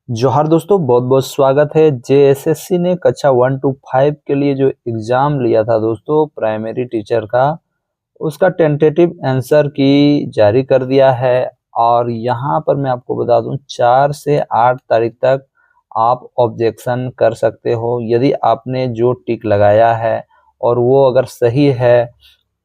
जोहार दोस्तों, बहुत बहुत स्वागत है। जेएसएससी ने कक्षा 1 to 5 के लिए जो एग्ज़ाम लिया था दोस्तों प्राइमरी टीचर का, उसका टेंटेटिव आंसर की जारी कर दिया है। और यहाँ पर मैं आपको बता दूं 4 से 8 तारीख तक आप ऑब्जेक्शन कर सकते हो। यदि आपने जो टिक लगाया है और वो अगर सही है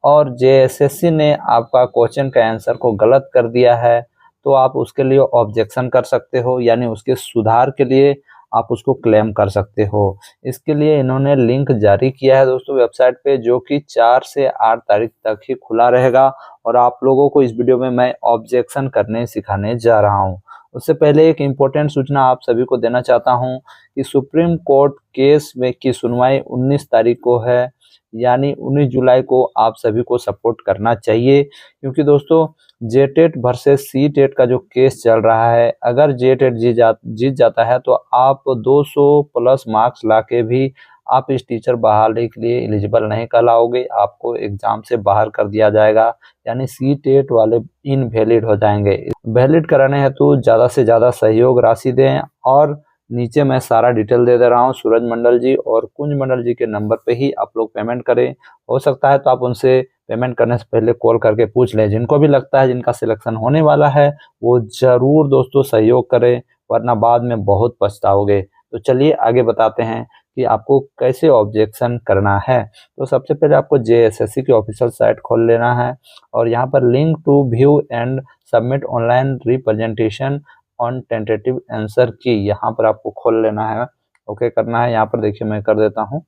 और जेएसएससी ने आपका क्वेश्चन का आंसर को गलत कर दिया है तो आप उसके लिए ऑब्जेक्शन कर सकते हो, यानी उसके सुधार के लिए आप उसको क्लेम कर सकते हो। इसके लिए इन्होंने लिंक जारी किया है दोस्तों वेबसाइट पे, जो कि 4 से 8 तारीख तक ही खुला रहेगा। और आप लोगों को इस वीडियो में मैं ऑब्जेक्शन करने सिखाने जा रहा हूँ। उससे पहले एक इम्पोर्टेंट सूचना आप सभी को देना चाहता हूँ कि सुप्रीम कोर्ट केस में की सुनवाई 19 तारीख को है, यानी 19 जुलाई को आप सभी को सपोर्ट करना चाहिए। क्योंकि दोस्तों जेटेट वर्सेस सीटेट का जो केस चल रहा है, अगर जेटेट जीत जाता है तो आप 200 प्लस मार्क्स लाके भी आप इस टीचर बहाली के लिए एलिजिबल नहीं कहलाओगे, आपको एग्जाम से बाहर कर दिया जाएगा, यानी सीटेट वाले इनवैलिड हो जाएंगे। वैलिड कराने हेतु ज़्यादा से ज़्यादा सहयोग राशि दें। और नीचे मैं सारा डिटेल दे रहा हूँ, सूरज मंडल जी और कुंज मंडल जी के नंबर पे ही आप लोग पेमेंट करें। हो सकता है तो आप उनसे पेमेंट करने से पहले कॉल करके पूछ लें। जिनको भी लगता है जिनका सिलेक्शन होने वाला है वो ज़रूर दोस्तों सहयोग करें, वरना बाद में बहुत पछताओगे। तो चलिए आगे बताते हैं कि आपको कैसे ऑब्जेक्शन करना है। तो सबसे पहले आपको जेएसएससी की ऑफिशियल साइट खोल लेना है और यहाँ पर link to view and submit online representation on tentative answer key, यहाँ पर आपको खोल लेना है, ओके करना है। यहाँ पर देखिए मैं कर देता हूँ।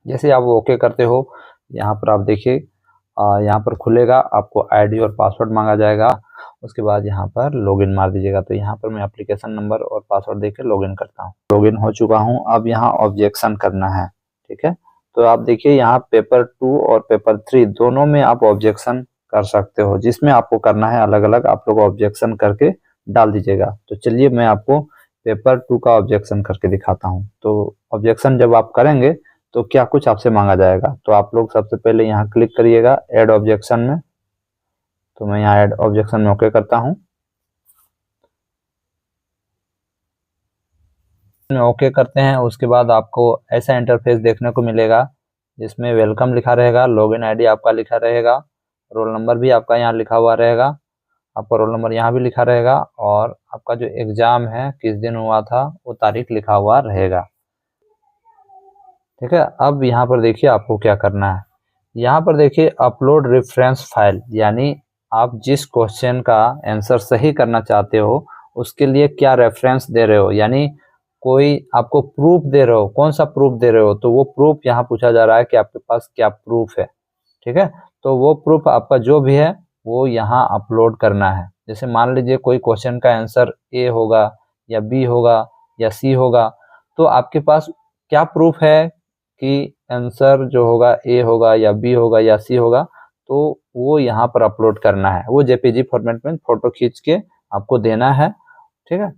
जैसे आप ओके करते हो यहाँ पर आप देखिए यहाँ पर खुलेगा, आपको आईडी और पासवर्ड मांगा जाएगा। उसके बाद यहाँ पर लॉगिन मार दीजिएगा। तो यहाँ पर मैं एप्लीकेशन नंबर और पासवर्ड देके लॉगिन करता हूँ। लॉगिन हो चुका हूँ। अब यहाँ ऑब्जेक्शन करना है, ठीक है। तो आप देखिए यहाँ पेपर 2 और पेपर 3 दोनों में आप ऑब्जेक्शन कर सकते हो। जिसमें आपको करना है अलग अलग आप लोग ऑब्जेक्शन करके डाल दीजिएगा। तो चलिए मैं आपको पेपर 2 का ऑब्जेक्शन करके दिखाता हूँ। तो ऑब्जेक्शन जब आप करेंगे तो क्या कुछ आपसे मांगा जाएगा। तो आप लोग सबसे पहले यहाँ क्लिक करिएगा ऐड ऑब्जेक्शन में। तो मैं यहाँ ऐड ऑब्जेक्शन में ओके करता हूँ। ओके करते हैं, उसके बाद आपको ऐसा इंटरफेस देखने को मिलेगा जिसमें वेलकम लिखा रहेगा, लॉगिन आईडी आपका लिखा रहेगा, रोल नंबर भी आपका यहाँ लिखा हुआ रहेगा, आपका रोल नंबर यहाँ भी लिखा रहेगा, और आपका जो एग्जाम है किस दिन हुआ था वो तारीख लिखा हुआ रहेगा, ठीक है। अब यहाँ पर देखिए आपको क्या करना है। यहाँ पर देखिए अपलोड रेफरेंस फाइल, यानी आप जिस क्वेश्चन का आंसर सही करना चाहते हो उसके लिए क्या रेफरेंस दे रहे हो, यानी कोई आपको प्रूफ दे रहे हो, कौन सा प्रूफ दे रहे हो। तो वो प्रूफ यहाँ पूछा जा रहा है कि आपके पास क्या प्रूफ है, ठीक है। तो वो प्रूफ आपका जो भी है वो यहाँ अपलोड करना है। जैसे मान लीजिए कोई क्वेश्चन का आंसर ए होगा या बी होगा या सी होगा, तो आपके पास क्या प्रूफ है कि आंसर जो होगा ए होगा या बी होगा या सी होगा, तो वो यहाँ पर अपलोड करना है। वो जेपीजी फॉर्मेट में फोटो खींच के आपको देना है, ठीक है।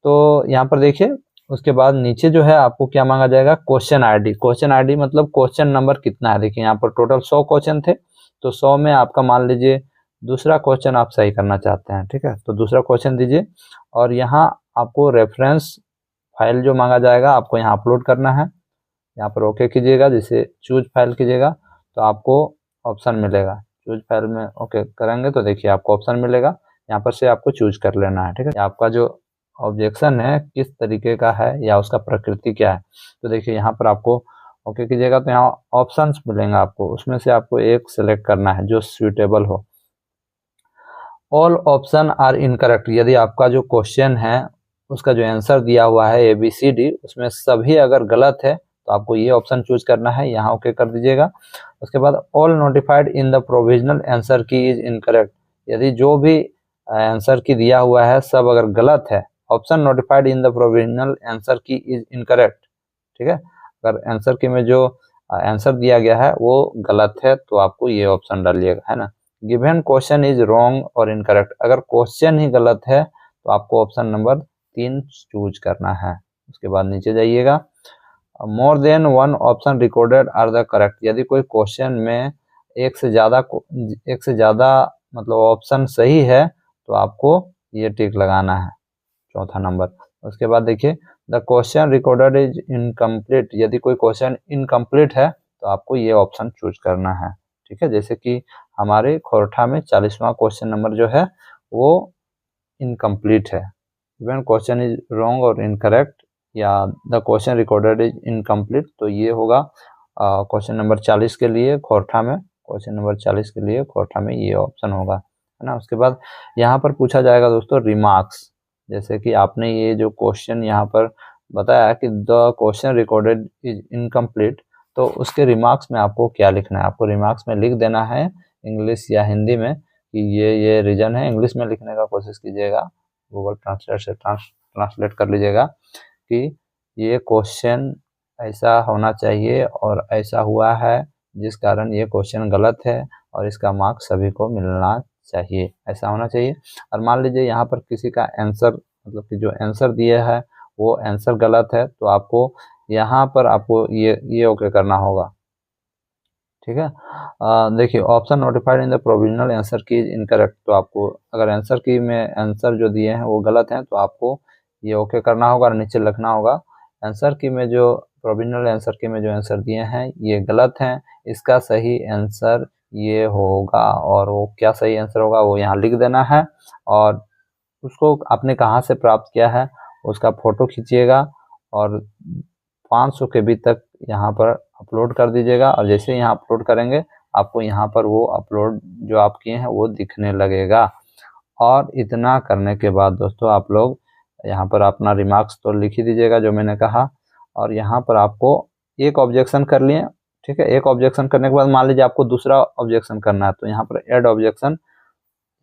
तो यहाँ पर देखिए उसके बाद नीचे जो है आपको क्या मांगा जाएगा, क्वेश्चन आईडी। क्वेश्चन आईडी मतलब क्वेश्चन नंबर कितना है। देखिए यहाँ पर टोटल 100 क्वेश्चन थे, तो 100 में आपका मान लीजिए दूसरा क्वेश्चन आप सही करना चाहते हैं, ठीक है। तो दूसरा क्वेश्चन दीजिए और यहाँ आपको रेफरेंस फाइल जो मांगा जाएगा आपको यहाँ अपलोड करना है। यहाँ पर ओके कीजिएगा, जिसे चूज फाइल कीजिएगा तो आपको ऑप्शन मिलेगा। चूज फाइल में ओके करेंगे तो देखिए आपको ऑप्शन मिलेगा, यहाँ पर से आपको चूज कर लेना है, ठीक है। आपका जो ऑब्जेक्शन है किस तरीके का है या उसका प्रकृति क्या है। तो देखिए यहाँ पर आपको ओके कीजिएगा तो यहाँ ऑप्शंस मिलेंगे आपको, उसमें से आपको एक सिलेक्ट करना है जो सूटेबल हो। ऑल ऑप्शन आर इनकरेक्ट, यदि आपका जो क्वेश्चन है उसका जो आंसर दिया हुआ है ABCD उसमें सभी अगर गलत है तो आपको ये ऑप्शन चूज करना है, यहाँ ओके कर दीजिएगा। उसके बाद all notified in the provisional answer की इज इनकरेक्ट, यदि जो भी आंसर की दिया हुआ है सब अगर गलत है, option notified in the provisional answer की इज इनकरेक्ट, ठीक है। अगर आंसर की में जो आंसर दिया गया है वो गलत है तो आपको ये ऑप्शन डालिएगा, है ना। गिवन क्वेश्चन इज रॉन्ग और इनकरेक्ट, अगर क्वेश्चन ही गलत है तो आपको ऑप्शन नंबर 3 चूज करना है। उसके बाद नीचे जाइएगा, more than one option recorded are the correct, यदि कोई क्वेश्चन में एक से ज़्यादा मतलब ऑप्शन सही है तो आपको ये टिक लगाना है, चौथा नंबर। उसके बाद देखिए the question recorded is incomplete, यदि कोई क्वेश्चन इनकम्प्लीट है तो आपको ये ऑप्शन चूज करना है। ठीक है, जैसे कि हमारे खोरठा में 40वां क्वेश्चन नंबर जो है वो इनकम्प्लीट है। इवन क्वेश्चन इज रॉन्ग और इनकरेक्ट या the question recorded is incomplete, तो ये होगा क्वेश्चन नंबर 40 के लिए खोरठा में, क्वेश्चन नंबर 40 के लिए खोरठा में ये ऑप्शन होगा, है ना। उसके बाद यहाँ पर पूछा जाएगा दोस्तों रिमार्क्स, जैसे कि आपने ये जो क्वेश्चन यहाँ पर बताया कि the question recorded is incomplete, तो उसके रिमार्क्स में आपको क्या लिखना है, आपको रिमार्क्स में लिख देना है इंग्लिश या हिंदी में कि ये रीजन है। इंग्लिश में लिखने का कोशिश कीजिएगा, गूगल ट्रांसलेट से ट्रांसलेट कर लीजिएगा कि ये क्वेश्चन ऐसा होना चाहिए और ऐसा हुआ है जिस कारण ये क्वेश्चन गलत है और इसका मार्क्स सभी को मिलना चाहिए, ऐसा होना चाहिए। और मान लीजिए यहाँ पर किसी का आंसर, मतलब कि जो आंसर दिया है वो आंसर गलत है, तो आपको यहाँ पर आपको ये ओके करना होगा। ठीक है, देखिए option notified in the provisional answer की इनकरेक्ट, तो आपको अगर आंसर की में आंसर जो दिए हैं वो गलत हैं तो आपको ये ओके करना होगा और नीचे लिखना होगा आंसर की में जो प्रोविजनल आंसर की में जो आंसर दिए हैं ये गलत हैं, इसका सही आंसर ये होगा, और वो क्या सही आंसर होगा वो यहाँ लिख देना है। और उसको आपने कहाँ से प्राप्त किया है उसका फोटो खींचिएगा और 500 KB तक यहाँ पर अपलोड कर दीजिएगा, और जैसे यहाँ अपलोड करेंगे आपको यहाँ पर वो अपलोड जो आप किए हैं वो दिखने लगेगा। और इतना करने के बाद दोस्तों आप लोग यहाँ पर अपना रिमार्क्स तो लिख ही दीजिएगा जो मैंने कहा, और यहाँ पर आपको एक ऑब्जेक्शन कर लिए। ठीक है, एक ऑब्जेक्शन करने के बाद मान लीजिए आपको दूसरा ऑब्जेक्शन करना है तो यहाँ पर ऐड ऑब्जेक्शन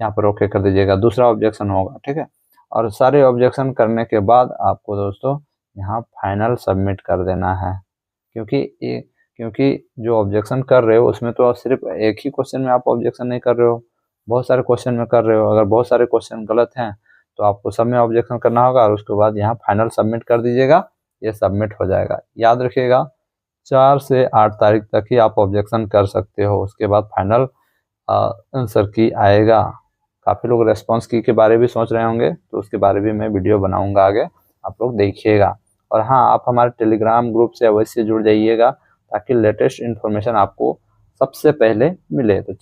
यहाँ पर ओके कर दीजिएगा, दूसरा ऑब्जेक्शन होगा। ठीक है, और सारे ऑब्जेक्शन करने के बाद आपको दोस्तों यहाँ फाइनल सबमिट कर देना है, क्योंकि जो ऑब्जेक्शन कर रहे हो उसमें तो सिर्फ एक ही क्वेश्चन में आप ऑब्जेक्शन नहीं कर रहे हो, बहुत सारे क्वेश्चन में कर रहे हो। अगर बहुत सारे क्वेश्चन गलत हैं तो आपको सब में ऑब्जेक्शन करना होगा और उसके बाद यहाँ फाइनल सबमिट कर दीजिएगा, ये सबमिट हो जाएगा। याद रखिएगा 4 से 8 तारीख तक ही आप ऑब्जेक्शन कर सकते हो, उसके बाद फाइनल आंसर की आएगा। काफ़ी लोग रेस्पॉन्स की के बारे भी सोच रहे होंगे, तो उसके बारे में मैं वीडियो बनाऊंगा आगे, आप लोग देखिएगा। और हाँ, आप हमारे टेलीग्राम ग्रुप से अवश्य जुड़ जाइएगा ताकि लेटेस्ट इन्फॉर्मेशन आपको सबसे पहले मिले। तो